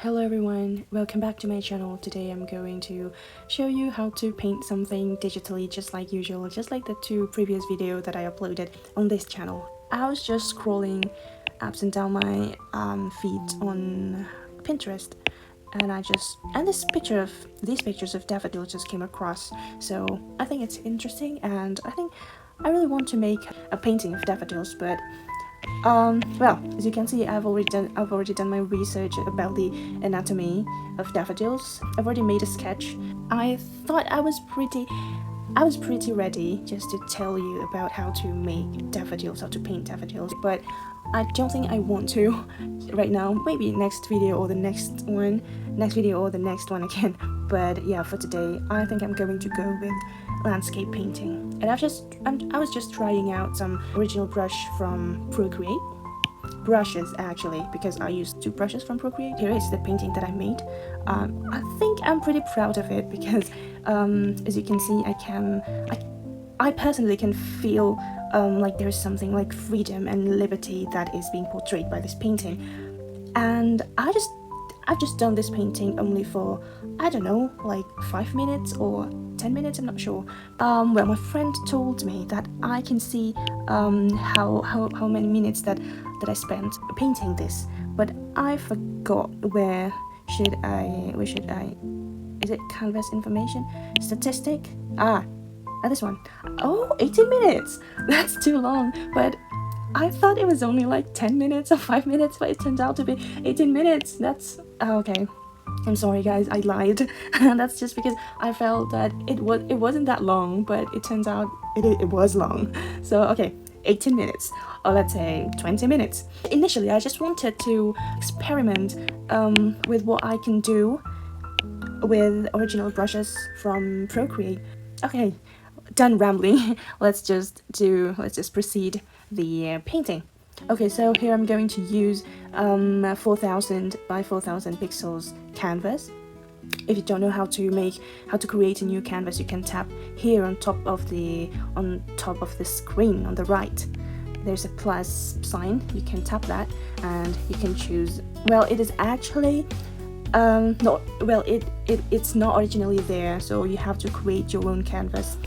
Hello everyone, welcome back to my channel. Today I'm going to show you how to paint something digitally just like usual, just like the two previous videos that I uploaded on this channel. I was just scrolling up and down my feed on Pinterest and these pictures of daffodils just came across, so I think it's interesting and I think I really want to make a painting of daffodils, but well, as you can see, I've already done my research about the anatomy of daffodils. I've already made a sketch. I thought I was pretty ready just to tell you about how to make daffodils, how to paint daffodils, but I don't think I want to right now. Maybe next video or the next one again. But yeah, for today, I think I'm going to go with landscape painting. And I was just trying out some original brush from Procreate. Brushes actually, because I used 2 brushes from Procreate. Here is the painting that I made. I think I'm pretty proud of it because as you can see, I personally can feel like there's something like freedom and liberty that is being portrayed by this painting. And I've just done this painting only for, I don't know, like 5 minutes or 10 minutes, I'm not sure. Well, my friend told me that I can see how many minutes that I spent painting this, but I forgot where should I, is it canvas information? Statistic? This one. Oh, 18 minutes! That's too long, but I thought it was only like 10 minutes or 5 minutes, but it turned out to be 18 minutes. That's okay. I'm sorry guys, I lied. That's just because I felt that it wasn't that long, but it turns out it was long. So okay, 18 minutes, or let's say 20 minutes. Initially, I just wanted to experiment with what I can do with original brushes from Procreate. Okay, done rambling. Let's just proceed the painting. Okay, so here I'm going to use 4000 by 4000 pixels canvas. If you don't know how to create a new canvas, you can tap here on top of the screen on the right. There's a plus sign. You can tap that and you can choose. Well, it is actually it's not originally there, so you have to create your own canvas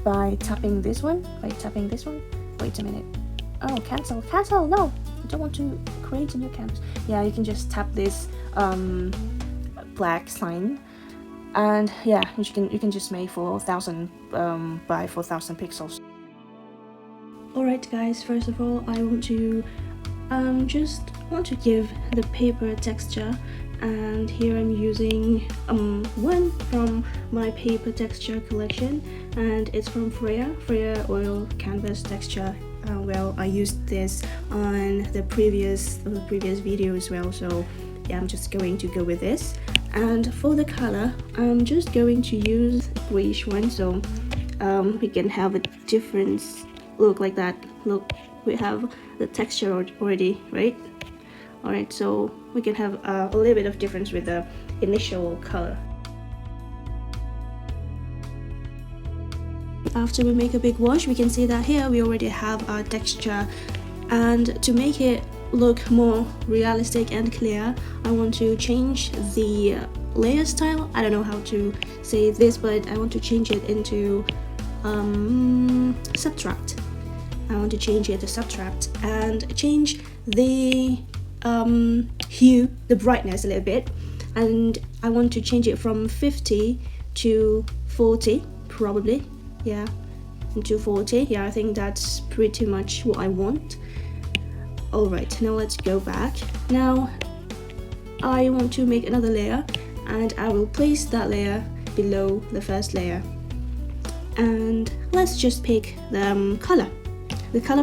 by tapping this one. Wait a minute. Oh, cancel, no, I don't want to create a new canvas. Yeah, you can just tap this black sign, and yeah, you can just make 4000 by 4000 pixels. Alright guys, first of all, I want to give the paper texture, and here I'm using one from my paper texture collection, and it's from Freya oil canvas texture. Well, I used this on the previous video as well, so yeah, I'm just going to go with this. And for the color, I'm just going to use grayish one, so we can have a difference look like that. Look, we have the texture already, right? Alright, so we can have a little bit of difference with the initial color. After we make a big wash, we can see that here we already have our texture, and to make it look more realistic and clear, I want to change the layer style. I don't know how to say this, but I want to change it into subtract. I want to change it to subtract and change the hue, the brightness a little bit, and I want to change it from 50 to 40 probably. Yeah, into 40. Yeah, I think that's pretty much what I want. Alright, now let's go back. Now I want to make another layer, and I will place that layer below the first layer. And let's just pick the color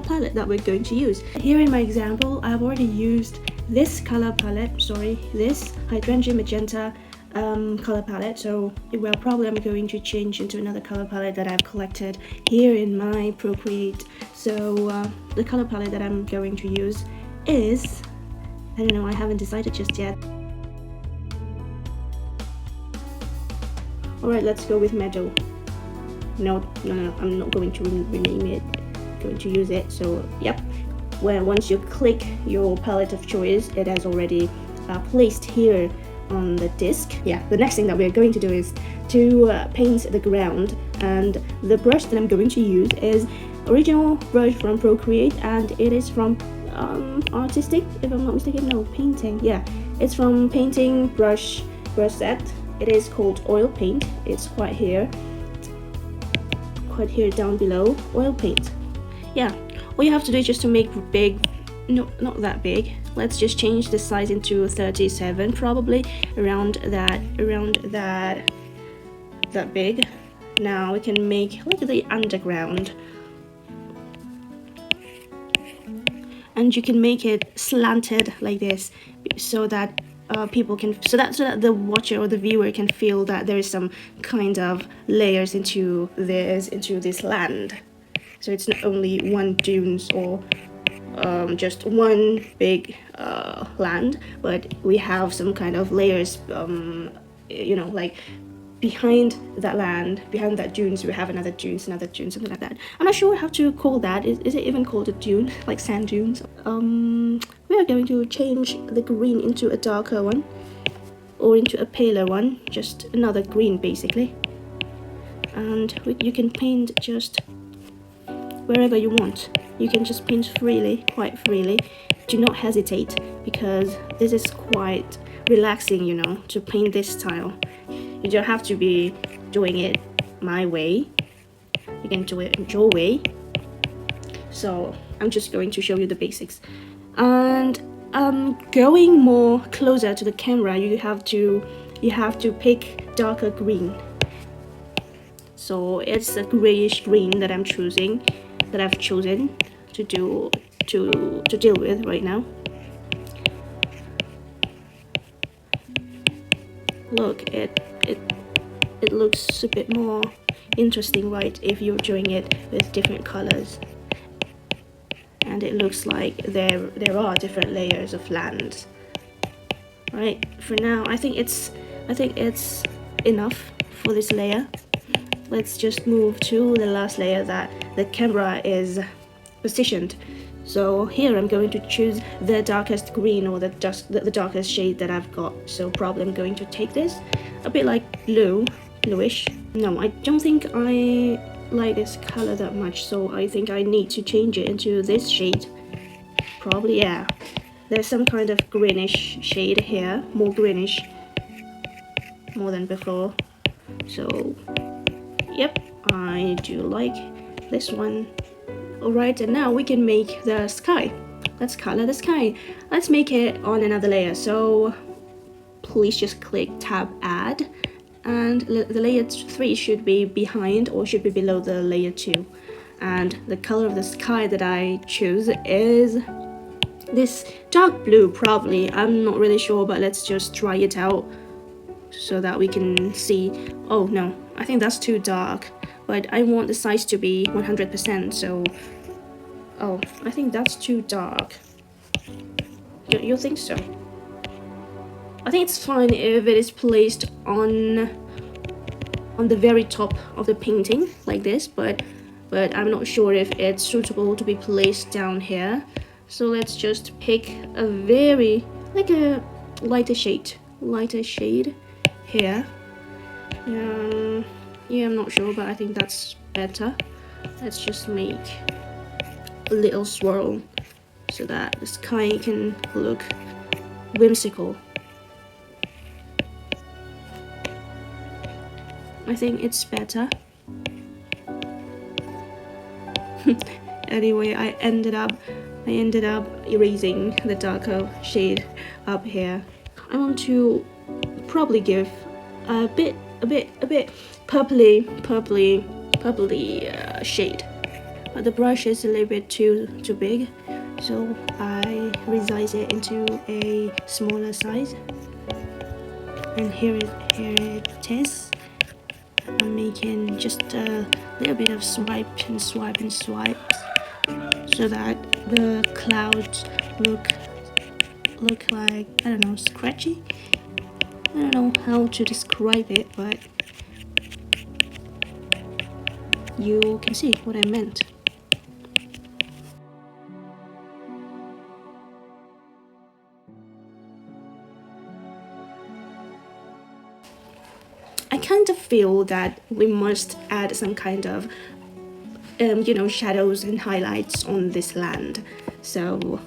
palette that we're going to use. Here in my example, I've already used this color palette, this hydrangea magenta color palette, so well, probably I'm going to change into another color palette that I've collected here in my Procreate. So the color palette that I'm going to use is, I don't know, I haven't decided just yet. Alright, let's go with meadow. No, I'm not going to rename it, I'm going to use it. So yep, where once you click your palette of choice, it has already placed here on the disc. Yeah, the next thing that we're going to do is to paint the ground, and the brush that I'm going to use is original brush from Procreate, and it is from artistic, if I'm not mistaken. No, painting. Yeah, it's from painting brush set. It is called oil paint. It's quite here down below. Oil paint. Yeah, all you have to do is just to make big, no, not that big. Let's just change the size into 37, probably around that big. Now we can make like the underground, and you can make it slanted like this, so that people can, so that the watcher or the viewer can feel that there is some kind of layers into this land. So it's not only one dunes or just one big land, but we have some kind of layers, you know, like behind that land, behind that dunes, we have another dune, something like that. I'm not sure how to call that. Is it even called a dune, like sand dunes? We are going to change the green into a darker one, or into a paler one, just another green basically. And you can paint just wherever you want. You can just paint freely, quite freely. Do not hesitate, because this is quite relaxing, you know, to paint this style. You don't have to be doing it my way. You can do it your way. So I'm just going to show you the basics. And going more closer to the camera, you have to pick darker green. So it's a grayish green that I've chosen to deal with right now. Look, it looks a bit more interesting, right, if you're doing it with different colors. And it looks like there are different layers of land. Right, for now I think it's enough for this layer. Let's just move to the last layer that the camera is positioned. So here I'm going to choose the darkest green, or the darkest shade that I've got. So probably I'm going to take this, a bit like bluish. No, I don't think I like this color that much, so I think I need to change it into this shade. Probably, yeah. There's some kind of greenish shade here, more greenish, more than before. So, yep, I do like this one. Alright, and now we can make the sky. Let's color the sky. Let's make it on another layer. So please just click tab add, and the layer 3 should be behind, or should be below the layer 2. And the color of the sky that I choose is this dark blue, probably. I'm not really sure, but let's just try it out so that we can see. Oh no, I think that's too dark. But I want the size to be 100%, so... Oh, I think that's too dark. You think so? I think it's fine if it is placed on the very top of the painting, like this, but I'm not sure if it's suitable to be placed down here. So let's just pick a very, like a lighter shade here. Yeah, I'm not sure, but I think that's better. Let's just make a little swirl so that the sky can look whimsical. I think it's better. Anyway, I ended up erasing the darker shade up here. I want to probably give a bit purpley shade, but the brush is a little bit too big, so I resize it into a smaller size. And here it is. I'm making just a little bit of swipe and swipes, so that the clouds look like, I don't know, scratchy. I don't know how to describe it, but you can see what I meant. kind of feel that we must add some kind of you know, shadows and highlights on this land. So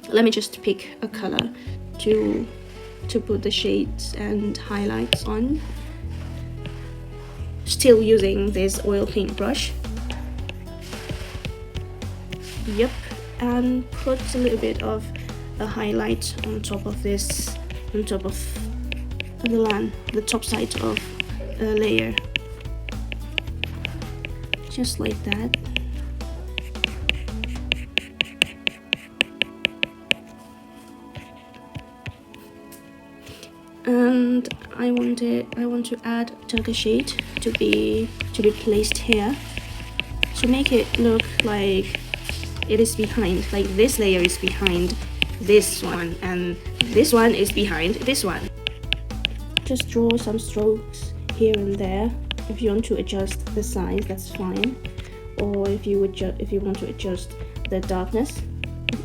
let me just pick a color to put the shades and highlights on, still using this oil paint brush. Yep, and put a little bit of a highlight on top of this, on top of the land, the top side of a layer, just like that. And I want to add darker shade to be placed here, to make it look like it is behind, like this layer is behind this one and this one is behind this one. Just draw some strokes here and there. If you want to adjust the size, that's fine, or if you want to adjust the darkness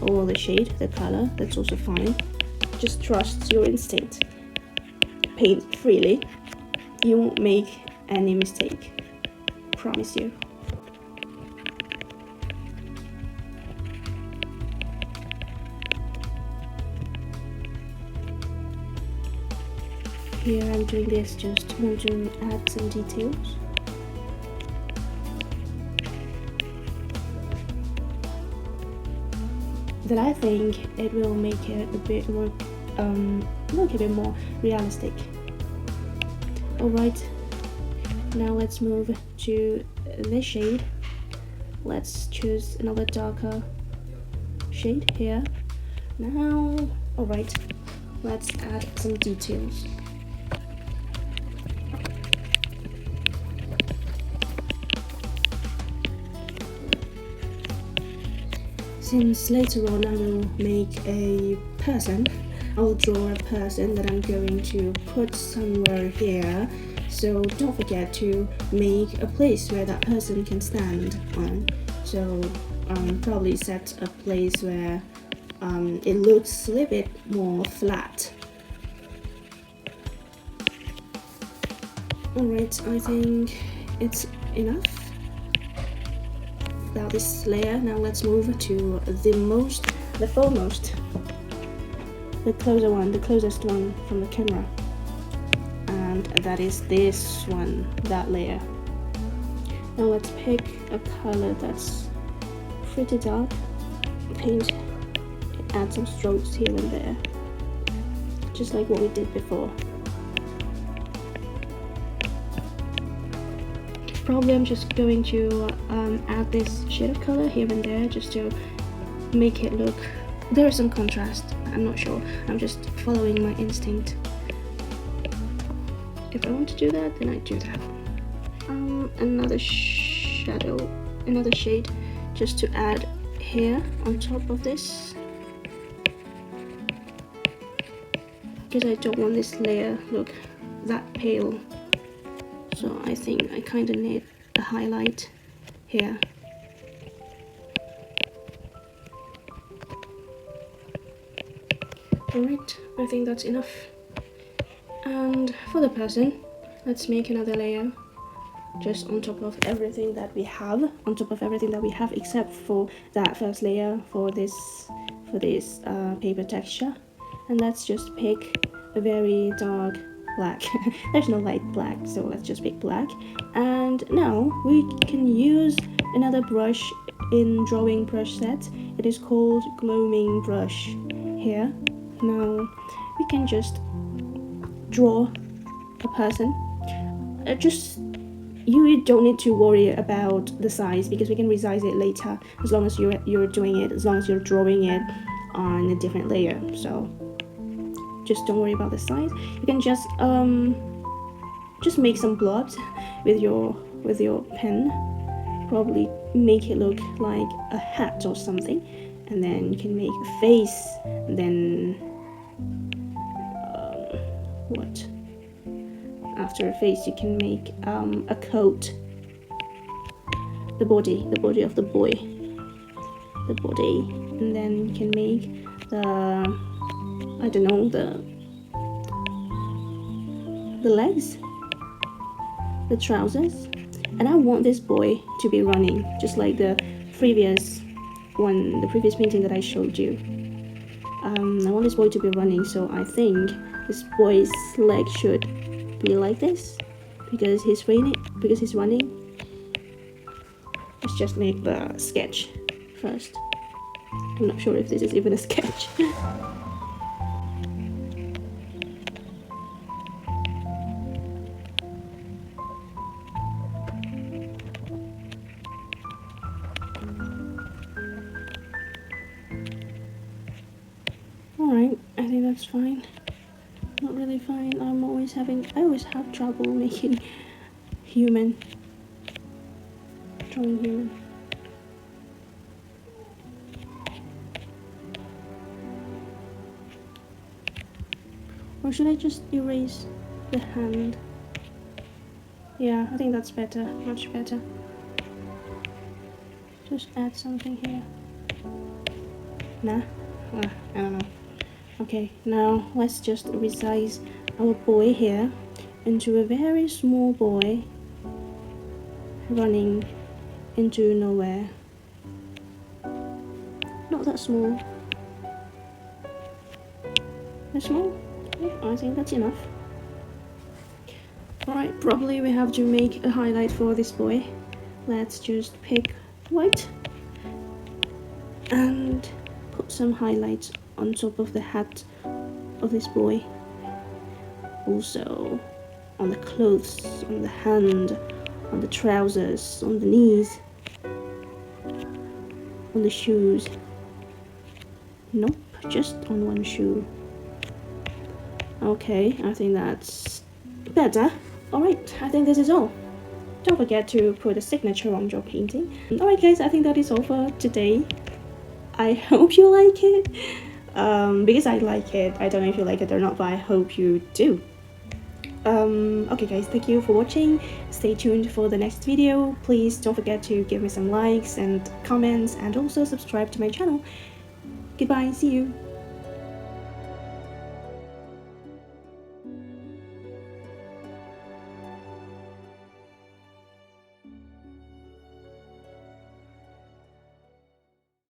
or the shade, the color, that's also fine. Just trust your instinct. Paint freely, you won't make any mistake, promise you. Here I'm doing this, just want to add some details. That I think it will make it a bit more look a bit more realistic. Alright, now let's move to this shade. Let's choose another darker shade here. Now, alright, let's add some details. Since later on I will make a person, I'll draw a person that I'm going to put somewhere here, so don't forget to make a place where that person can stand on. So probably set a place where it looks a little bit more flat. Alright, I think it's enough about this layer. Now let's move to the foremost, the closer one, the closest one from the camera, and that is this one, that layer. Now let's pick a color that's pretty dark, paint, add some strokes here and there, just like what we did before. Probably I'm just going to add this shade of color here and there just to make it look, there is some contrast, I'm not sure, I'm just following my instinct. If I want to do that, then I do that. Another shadow, another shade just to add here on top of this, because I don't want this layer look that pale, so I think I kind of need a highlight here. Alright, I think that's enough. And for the person, let's make another layer just on top of everything that we have, except for that first layer for this paper texture. And let's just pick a very dark black. There's no light black, so let's just pick black. And now we can use another brush in drawing brush set. It is called gloaming brush here. Now we can just draw a person. You don't need to worry about the size, because we can resize it later, as long as you're doing it, as long as you're drawing it on a different layer. So just don't worry about the size. You can just make some blobs with your pen, probably make it look like a hat or something, and then you can make a face, and then after a face you can make a coat, the body of the boy, and then you can make the legs, the trousers, and I want this boy to be running just like the previous painting that I showed you. I want this boy to be running, so I think this boy's leg should be like this because he's running. Let's just make the sketch first. I'm not sure if this is even a sketch. Alright, I think that's fine. Not really fine. I always have trouble making drawing human. Or should I just erase the hand? Yeah, I think that's better, much better. Just add something here. Nah, I don't know. Okay, now let's just resize our boy here into a very small boy running into nowhere. Not that small. That small? Yeah, I think that's enough. Alright, probably we have to make a highlight for this boy. Let's just pick white and put some highlights on top of the hat of this boy. Also on the clothes, on the hand, on the trousers, on the knees, on the shoes. Nope, just on one shoe. Okay, I think that's better. Alright, I think this is all. Don't forget to put a signature on your painting. Alright guys, I think that is all for today. I hope you like it. Because I like it. I don't know if you like it or not, but I hope you do. Okay guys, thank you for watching. Stay tuned for the next video. Please don't forget to give me some likes and comments and also subscribe to my channel. Goodbye, see you.